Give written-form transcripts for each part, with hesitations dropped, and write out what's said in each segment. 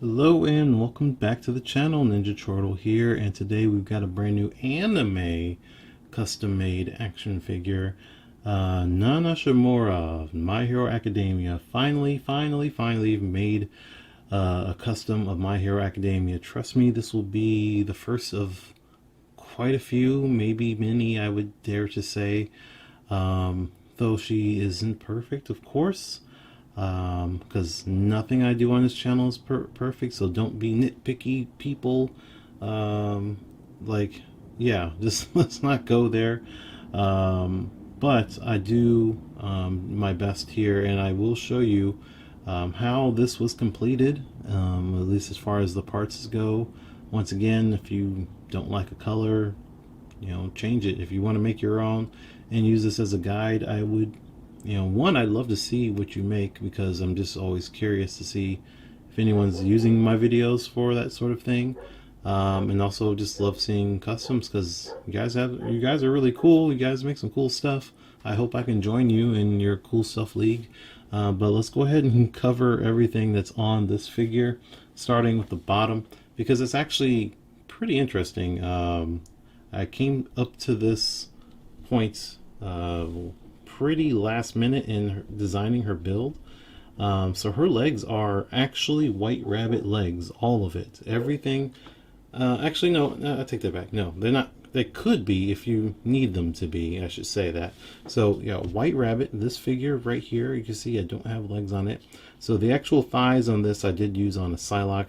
Hello and welcome back to the channel. Ninja Turtle here, and today we've got a brand new anime custom made action figure, Nana Shimura of My Hero Academia. Finally made a custom of My Hero Academia. Trust me, this will be the first of quite a few, maybe many, I would dare to say. Though she isn't perfect, of course, because nothing I do on this channel is perfect, so don't be nitpicky, people. Like, yeah, just let's not go there. But I do my best here, and I will show you how this was completed, at least as far as the parts go. Once again, if you don't like a color, change it. If you want to make your own and use this as a guide, I would, I'd love to see what you make, because I'm just always curious to see if anyone's using my videos for that sort of thing. And also just love seeing customs, because you guys are really cool. You guys make some cool stuff. I hope I can join you in your cool stuff league. But let's go ahead and cover everything that's on this figure, starting with the bottom, because it's actually pretty interesting. I came up to this point pretty last minute in designing her build. So her legs are actually White Rabbit legs, all of it, everything. Actually, no, I take that back. No, they're not. They could be if you need them to be, I should say that. So yeah, White Rabbit, this figure right here, you can see I don't have legs on it. So the actual thighs on this I did use on a Psylocke,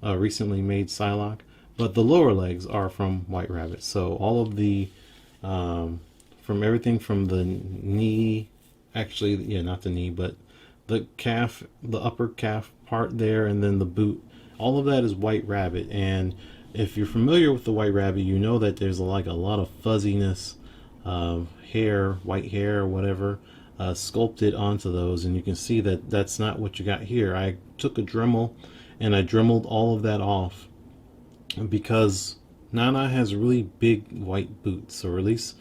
recently made Psylocke. But the lower legs are from White Rabbit. So all of the, from everything from the knee, actually, yeah, not the knee, but the calf, the upper calf part there, and then the boot, all of that is White Rabbit. And if you're familiar with the White Rabbit, you know that there's like a lot of fuzziness, hair, white hair, or whatever, sculpted onto those. And you can see that that's not what you got here. I took a Dremel and I dremeled all of that off, because Nana has really big white boots, or at least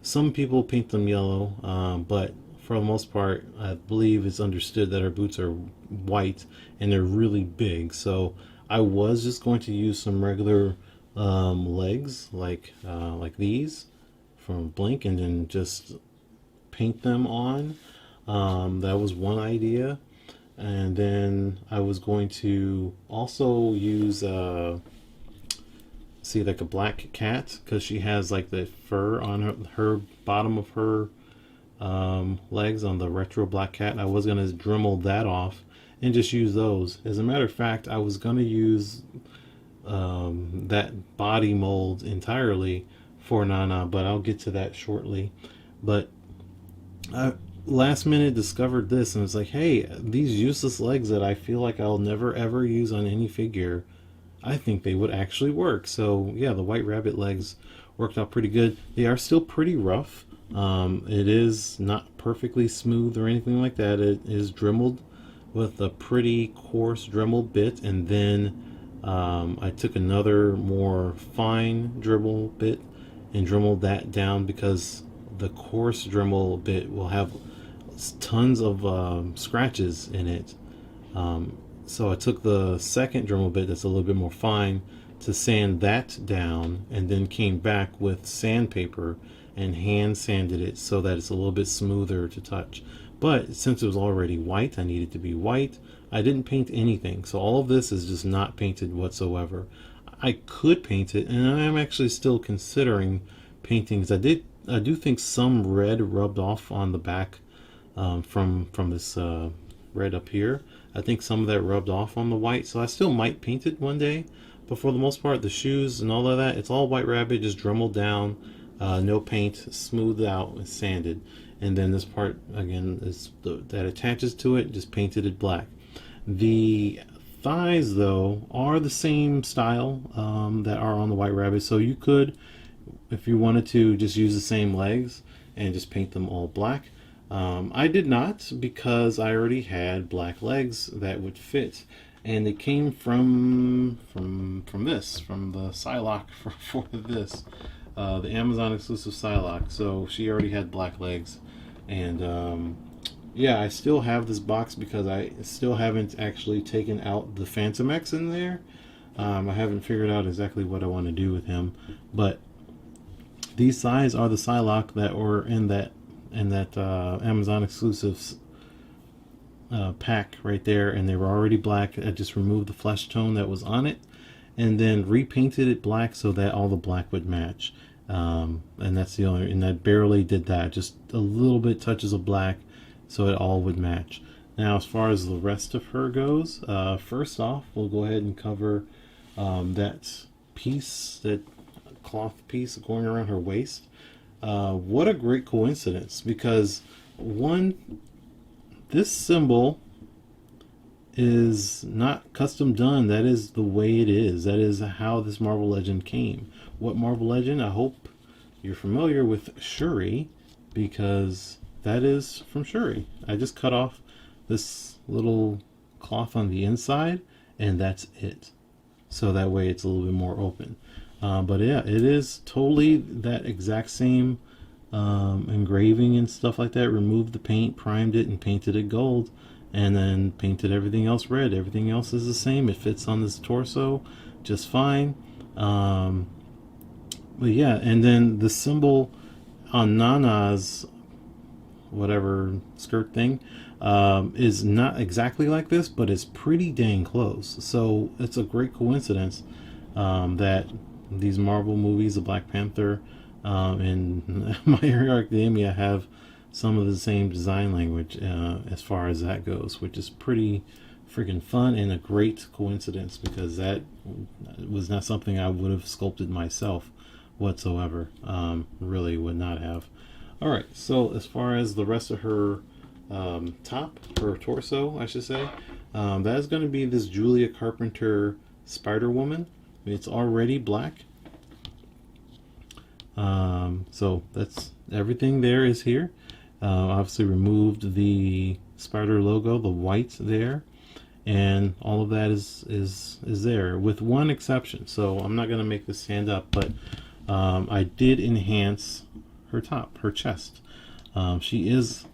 some people paint them yellow, but for the most part I believe it's understood that her boots are white and they're really big. So I was just going to use some regular legs like these from Blink, and then just paint them on. That was one idea. And then I was going to also use see, like a black cat, because she has like the fur on her bottom of her legs on the retro black cat. I was going to Dremel that off and just use those. As a matter of fact, I was going to use that body mold entirely for Nana, but I'll get to that shortly. But I last minute discovered this, and it's like, hey, these useless legs that I feel like I'll never ever use on any figure, I think they would actually work. So yeah, the White Rabbit legs worked out pretty good. They are still pretty rough. It is not perfectly smooth or anything like that. It is dremeled with a pretty coarse Dremel bit, and then I took another more fine Dremel bit and dremeled that down, because the coarse Dremel bit will have tons of scratches in it. So I took the second Dremel bit that's a little bit more fine to sand that down, and then came back with sandpaper and hand sanded it so that it's a little bit smoother to touch. But since it was already white, I needed to be white. I didn't paint anything, so all of this is just not painted whatsoever. I could paint it, and I am actually still considering painting, because I do think some red rubbed off on the back, from this red up here. I think some of that rubbed off on the white, so I still might paint it one day. But for the most part, the shoes and all of that, it's all White Rabbit, just dremeled down, no paint, smoothed out and sanded. And then this part again is that attaches to it, just painted it black. The thighs though are the same style that are on the White Rabbit, so you could, if you wanted to, just use the same legs and just paint them all black. I did not, because I already had black legs that would fit, and it came from this, from the Psylocke for this, the Amazon exclusive Psylocke. So she already had black legs, and yeah, I still have this box because I still haven't actually taken out the Phantom X in there. I haven't figured out exactly what I want to do with him, but these size are the Psylocke that were in that Amazon exclusives pack right there, and they were already black. I just removed the flesh tone that was on it, and then repainted it black so that all the black would match. And that's the only, and I barely did that, just a little bit touches of black so it all would match. Now, as far as the rest of her goes, first off, we'll go ahead and cover that piece, that cloth piece going around her waist. What a great coincidence, because one, this symbol is not custom done. That is the way it is. That is how this Marvel Legend came. What Marvel Legend? I hope you're familiar with Shuri, because that is from Shuri. I just cut off this little cloth on the inside, and that's it. So that way it's a little bit more open. But yeah, it is totally that exact same engraving and stuff like that. Removed the paint, primed it, and painted it gold, and then painted everything else red. Everything else is the same. It fits on this torso just fine. But yeah, and then the symbol on Nana's whatever skirt thing is not exactly like this, but it's pretty dang close. So it's a great coincidence that these Marvel movies, the Black Panther and My Hero Academia, have some of the same design language as far as that goes, which is pretty freaking fun and a great coincidence, because that was not something I would have sculpted myself whatsoever. Really would not have. All right, so as far as the rest of her top, her torso, I should say, that is going to be this Julia Carpenter Spider-Woman. It's already black. So that's everything there is here. Obviously removed the spider logo, the white there, and all of that is there, with one exception. So I'm not going to make this stand up, but I did enhance her top, her chest. She is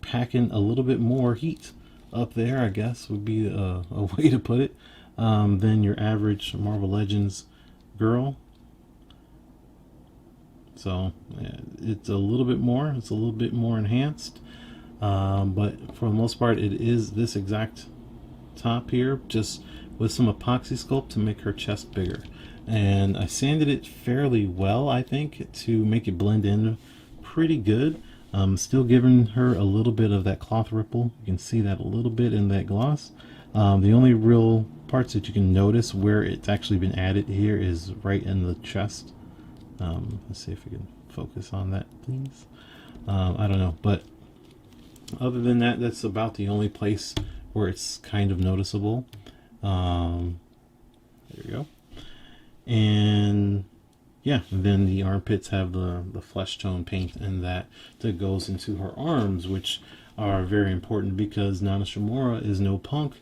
packing a little bit more heat up there, I guess would be a way to put it, than your average Marvel Legends girl. So it's a little bit more, it's a little bit more enhanced, but for the most part it is this exact top here, just with some epoxy sculpt to make her chest bigger. And I sanded it fairly well, I think, to make it blend in pretty good. Still giving her a little bit of that cloth ripple. You can see that a little bit in that gloss. The only real parts that you can notice where it's actually been added here is right in the chest. Let's see if we can focus on that, please. I don't know, but other than that, that's about the only place where it's kind of noticeable. There we go. And yeah, then the armpits have the flesh tone paint, and that goes into her arms, which are very important because Nana Shimura is no punk.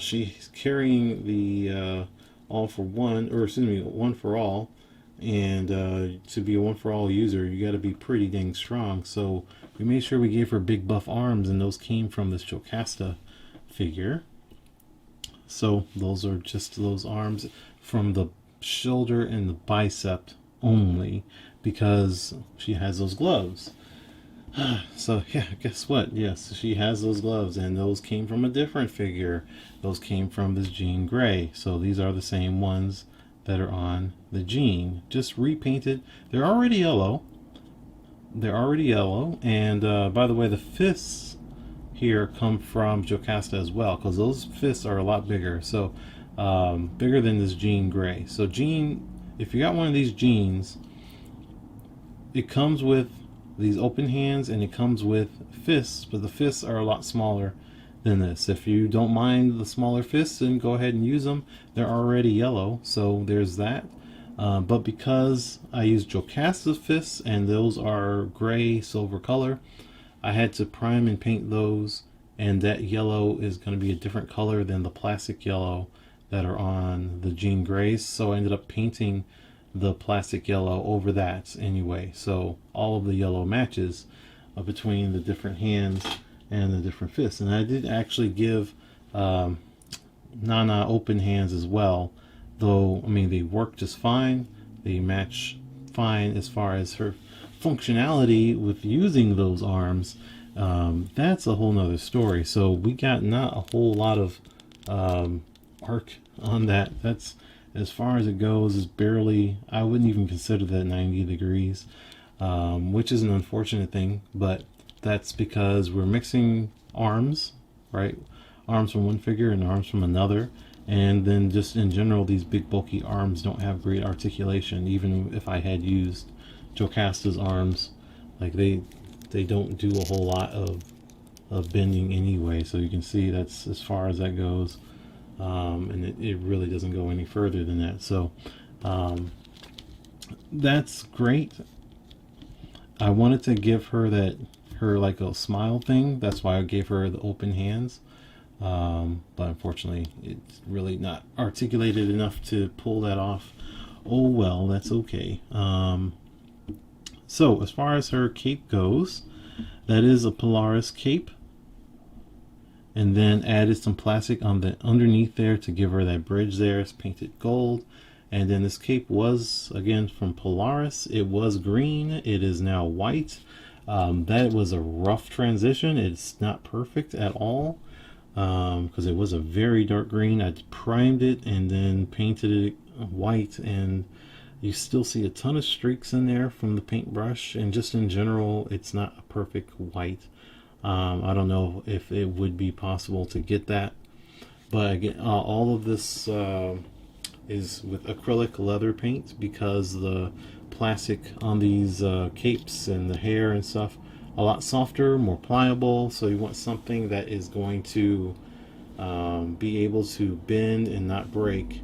She's carrying the all for one, or excuse me, one for all, and to be a one for all user, you got to be pretty dang strong. So we made sure we gave her big buff arms, and those came from this Jocasta figure. So those are just those arms from the shoulder and the bicep only, because she has those gloves. So yeah, guess what? Yes, she has those gloves, and those came from a different figure. Those came from this Jean Grey. So these are the same ones that are on the Jean, just repainted. They're already yellow. They're already yellow. And by the way, the fists here come from Jocasta as well, because those fists are a lot bigger. So bigger than this Jean Grey. So Jean, if you got one of these Jeans, it comes with these open hands and it comes with fists, but the fists are a lot smaller than this. If you don't mind the smaller fists, then go ahead and use them. They're already yellow, so there's that. But because I used Jocasta's fists and those are gray silver color, I had to prime and paint those, and that yellow is going to be a different color than the plastic yellow that are on the Jean Greys. So I ended up painting the plastic yellow over that anyway. So all of the yellow matches between the different hands and the different fists. And I did actually give Nana open hands as well, though I mean they work just fine. They match fine as far as her functionality with using those arms. That's a whole nother story. So we got not a whole lot of arc on that. That's as far as it goes, is barely, I wouldn't even consider that 90 degrees, which is an unfortunate thing, but that's because we're mixing arms, right? Arms from one figure and arms from another. And then just in general, these big bulky arms don't have great articulation. Even if I had used Jocasta's arms, like they don't do a whole lot of bending anyway. So you can see that's as far as that goes. And it really doesn't go any further than that. So that's great. I wanted to give her her like a smile thing. That's why I gave her the open hands. But unfortunately, it's really not articulated enough to pull that off. Oh well, that's okay. So as far as her cape goes, that is a Polaris cape. And then added some plastic on the underneath there to give her that bridge there. It's painted gold. And then this cape was, again, from Polaris. It was green. It is now white. That was a rough transition. It's not perfect at all, because it was a very dark green. I primed it and then painted it white, and you still see a ton of streaks in there from the paintbrush. And just in general, it's not a perfect white. I don't know if it would be possible to get that, but again, all of this is with acrylic leather paint, because the plastic on these capes and the hair and stuff a lot softer, more pliable. So you want something that is going to be able to bend and not break,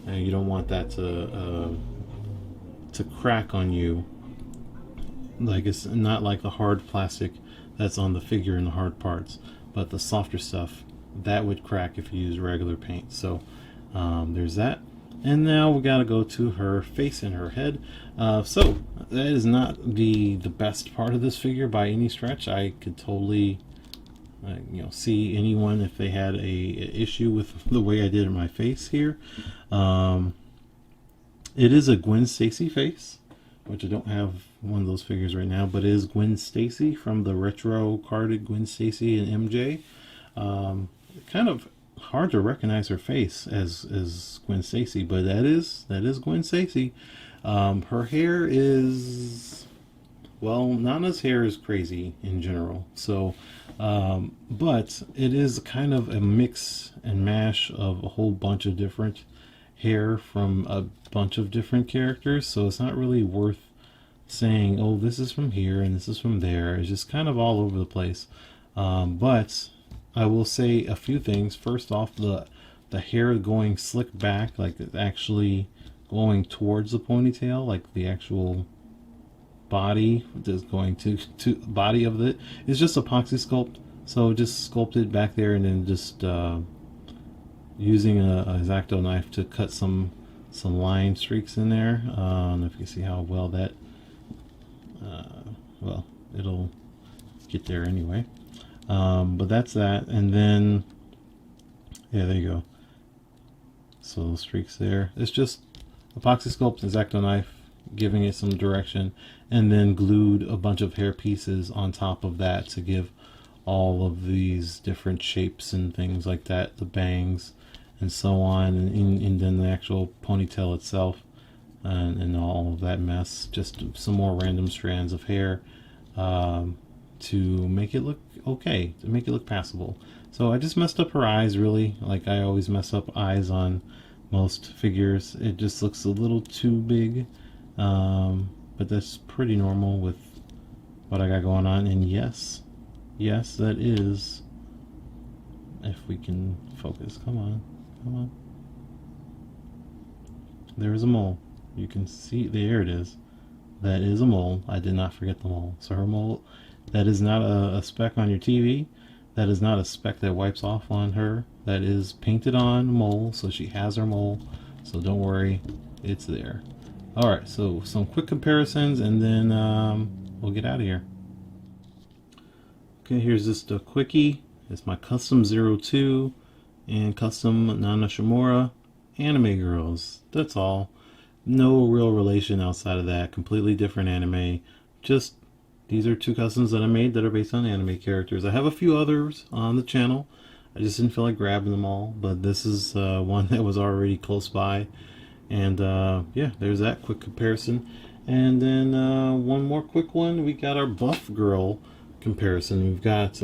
and you don't want that to crack on you. Like, it's not like the hard plastic that's on the figure in the hard parts, but the softer stuff that would crack if you use regular paint. So there's that. And now we got to go to her face and her head. So that is not the best part of this figure by any stretch. I could totally see anyone if they had a issue with the way I did my face here. It is a Gwen Stacy face, which I don't have one of those figures right now, but it is Gwen Stacy from the retro carded Gwen Stacy and MJ. Kind of hard to recognize her face as Gwen Stacy, but that is Gwen Stacy. Her hair is, well, Nana's hair is crazy in general. So, but it is kind of a mix and mash of a whole bunch of different hair from a bunch of different characters. So it's not really worth saying, oh, this is from here and this is from there. It's just kind of all over the place. But I will say a few things. First off, the hair going slick back, like it's actually going towards the ponytail, like the actual body is going to body of it. It's just epoxy sculpt. So just sculpt it back there, and then just using a X-Acto knife to cut some line streaks in there. I don't know if you can see how well that well, it'll get there anyway. But that's that. And then yeah, there you go. So those streaks there, it's just epoxy sculpt, X-Acto knife, giving it some direction, and then glued a bunch of hair pieces on top of that to give all of these different shapes and things like that, the bangs and so on, and then the actual ponytail itself, and all of that mess. Just some more random strands of hair to make it look okay, to make it look passable. So I just messed up her eyes, really, like I always mess up eyes on most figures. It just looks a little too big, but that's pretty normal with what I got going on. And yes, that is, if we can focus, come on, there's a mole. You can see, there it is. That is a mole. I did not forget the mole. So her mole, that is not a speck on your TV. That is not a speck that wipes off on her. That is painted on mole, so she has her mole. So don't worry, it's there. Alright, so some quick comparisons, and then we'll get out of here. Okay, here's just a quickie. It's my custom 02 and custom Nana Shimura anime girls. That's all. No real relation outside of that. Completely different anime. Just these are two customs that I made that are based on anime characters. I have a few others on the channel. I just didn't feel like grabbing them all, but this is one that was already close by. And yeah, there's that quick comparison. And then one more quick one. We got our buff girl comparison. We've got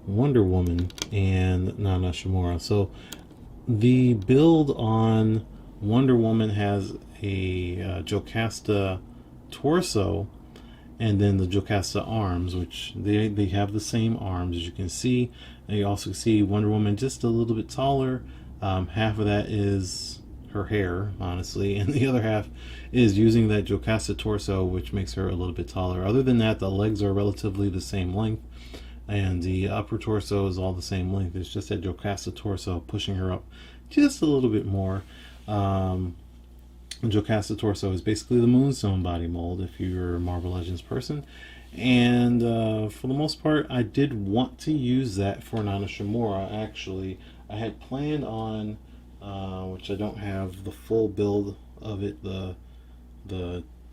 Wonder Woman and Nana Shimura. So the build on Wonder Woman has a Jocasta torso and then the Jocasta arms, which they have the same arms as you can see. And you also see Wonder Woman just a little bit taller. Half of that is her hair, honestly, and the other half is using that Jocasta torso, which makes her a little bit taller. Other than that, the legs are relatively the same length, and the upper torso is all the same length. It's just that Jocasta torso pushing her up just a little bit more. Jocasta torso is basically the Moonstone body mold if you're a Marvel Legends person. And for the most part, I did want to use that for Nana Shimura. Actually, I had planned on, which I don't have the full build of it, the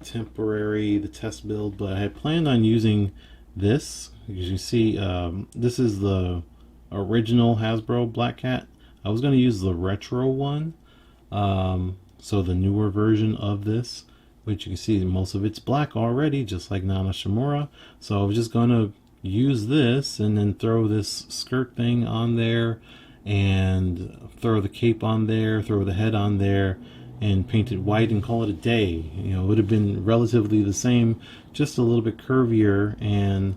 test build, but I had planned on using this. As you see, this is the original Hasbro Black Cat. I was going to use the retro one, so the newer version of this, which you can see most of it's black already, just like Nana Shimura. So I was just going to use this and then throw this skirt thing on there and throw the cape on there, throw the head on there, and paint it white and call it a day. You know, it would have been relatively the same, just a little bit curvier, and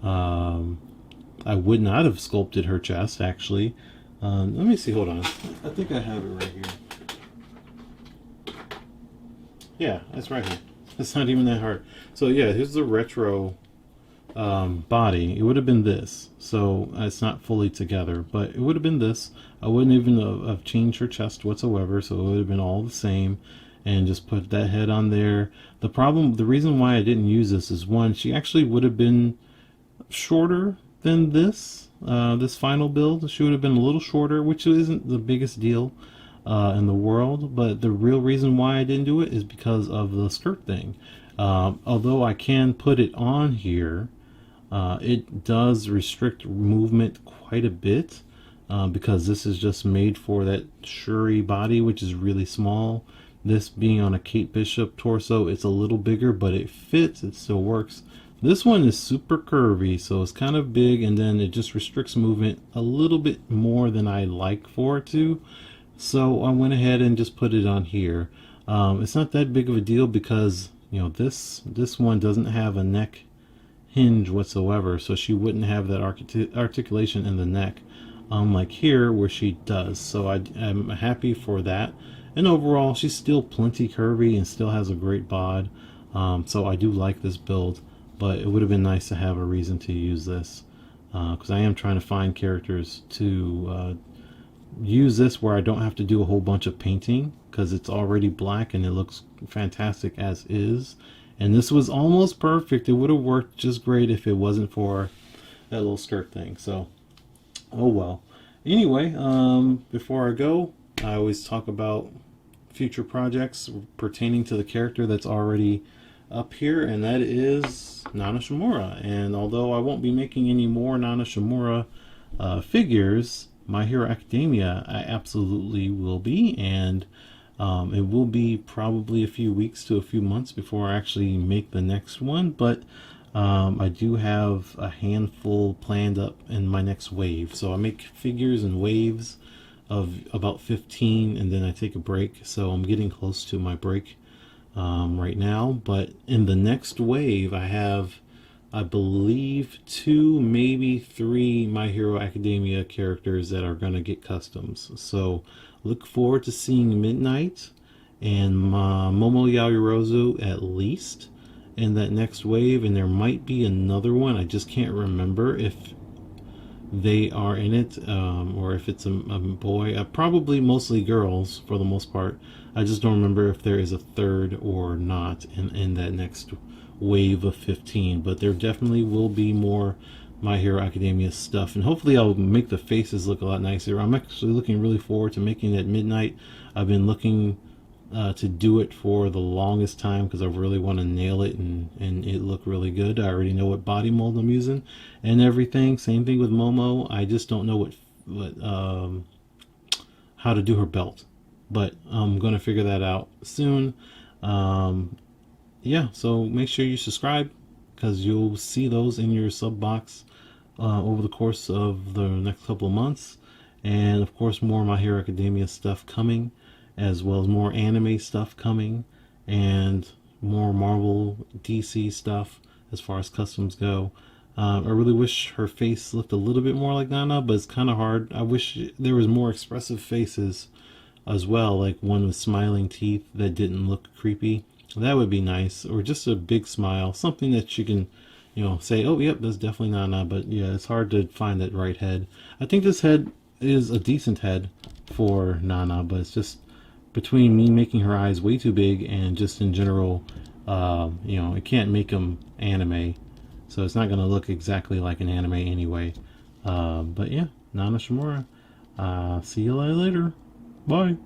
I would not have sculpted her chest, actually. Let me see, hold on. I think I have it right here. Yeah, that's right here. It's not even that hard. So yeah, here's the retro body. It would have been this. So it's not fully together, but it would have been this. I wouldn't even have changed her chest whatsoever, so it would have been all the same, and just put that head on there. The reason why I didn't use this is, one, she actually would have been shorter than this final build. She would have been a little shorter, which isn't the biggest deal in the world, but the real reason why I didn't do it is because of the skirt thing. Although I can put it on here, it does restrict movement quite a bit, because this is just made for that Shuri body, which is really small. This being on a Kate Bishop torso, it's a little bigger, but it fits, it still works. This one is super curvy, so it's kind of big, and then it just restricts movement a little bit more than I like for it to. So I went ahead and just put it on here. It's not that big of a deal because, you know, this one doesn't have a neck hinge whatsoever, so she wouldn't have that articulation in the neck, unlike here where she does. So I'm happy for that. And overall, she's still plenty curvy and still has a great bod. So I do like this build, but it would have been nice to have a reason to use this, because I am trying to find characters to use this where I don't have to do a whole bunch of painting, because it's already black and it looks fantastic as is. And this was almost perfect. It would have worked just great if it wasn't for that little skirt thing. So, oh well. Anyway, before I go, I always talk about future projects pertaining to the character that's already up here, and that is Nana Shimura. And although I won't be making any more Nana Shimura figures, My Hero Academia I absolutely will be, and it will be probably a few weeks to a few months before I actually make the next one, but I do have a handful planned up in my next wave. So I make figures in waves of about 15, and then I take a break. So I'm getting close to my break right now, but in the next wave I have, I believe, 2, maybe 3 My Hero Academia characters that are going to get customs. So look forward to seeing Midnight and Momo Yaoyorozu at least in that next wave, and there might be another one. I just can't remember if they are in it, or if it's a boy. Probably mostly girls for the most part. I just don't remember if there is a third or not in that next wave of 15, but there definitely will be more My Hero Academia stuff, and hopefully I'll make the faces look a lot nicer. I'm actually looking really forward to making it at midnight. I've been looking to do it for the longest time because I really want to nail it and it look really good. I already know what body mold I'm using and everything. Same thing with Momo. I just don't know what how to do her belt, but I'm gonna figure that out soon. Yeah, so make sure you subscribe because you'll see those in your sub box over the course of the next couple of months. And of course, more My Hero Academia stuff coming, as well as more anime stuff coming, and more Marvel DC stuff as far as customs go. I really wish her face looked a little bit more like Nana, but it's kind of hard. I wish there was more expressive faces as well, like one with smiling teeth that didn't look creepy. That would be nice, or just a big smile, something that you can, say, oh, yep, that's definitely Nana. But yeah, it's hard to find that right head. I think this head is a decent head for Nana, but it's just between me making her eyes way too big and just in general, it can't make them anime, so it's not going to look exactly like an anime anyway. But yeah, Nana Shimura. See you later. Bye.